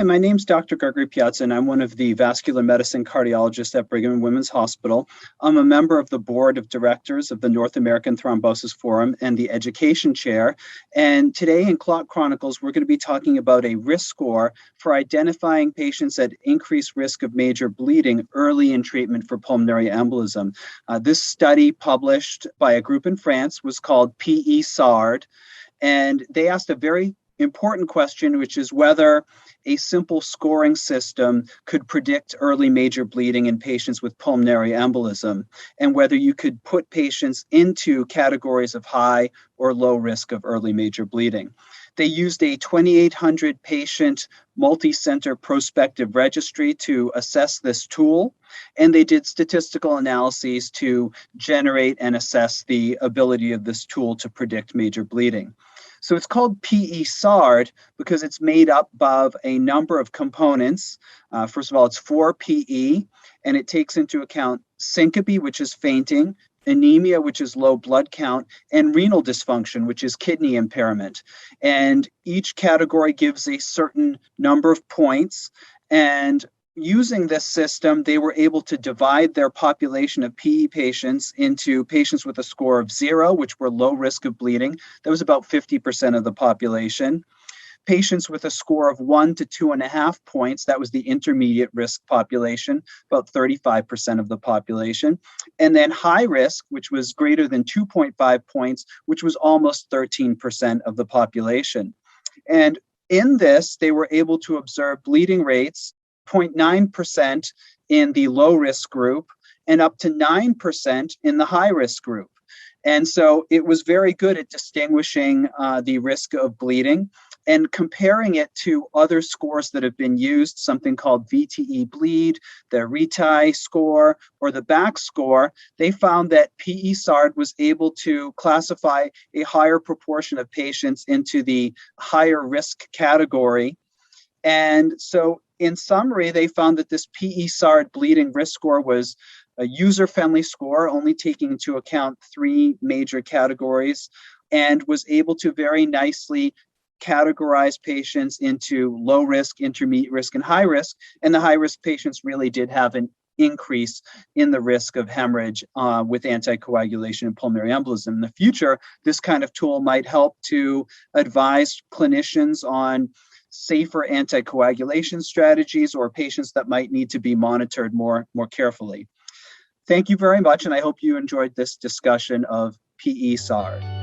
Hi, my name's Dr. Gregory Piazza, and I'm one of the vascular medicine cardiologists at Brigham and Women's Hospital. I'm a member of the board of directors of the North American Thrombosis Forum and the education chair. And today in Clot Chronicles, we're going to be talking about a risk score for identifying patients at increased risk of major bleeding early in treatment for pulmonary embolism. This study, published by a group in France, was called PE-SARD, and they asked a very important question, which is whether a simple scoring system could predict early major bleeding in patients with pulmonary embolism, and whether you could put patients into categories of high or low risk of early major bleeding. They used a 2,800 patient multi-center prospective registry to assess this tool, and they did statistical analyses to generate and assess the ability of this tool to predict major bleeding. So it's called PE-SARD because it's made up of a number of components. First of all, it's for PE, and it takes into account syncope, which is fainting, anemia, which is low blood count, and renal dysfunction, which is kidney impairment. And each category gives a certain number of points. And using this system, they were able to divide their population of PE patients into patients with a score of 0, which were low risk of bleeding. That was about 50% of the population. Patients with a score of 1 to 2.5 points, that was the intermediate risk population, about 35% of the population. And then high risk, which was greater than 2.5 points, which was almost 13% of the population. And in this, they were able to observe bleeding rates 0.9% in the low risk group and up to 9% in the high risk group. And so it was very good at distinguishing the risk of bleeding and comparing it to other scores that have been used, something called VTE bleed, the RETI score, or the BAC score. They found that PE-SARD was able to classify a higher proportion of patients into the higher risk category. And so in summary, they found that this PE-SARD bleeding risk score was a user-friendly score, only taking into account 3 major categories, and was able to very nicely categorize patients into low risk, intermediate risk, and high risk. And the high risk patients really did have an increase in the risk of hemorrhage with anticoagulation and pulmonary embolism. In the future, this kind of tool might help to advise clinicians on safer anticoagulation strategies or patients that might need to be monitored more carefully. Thank you very much, and I hope you enjoyed this discussion of PE-SARD.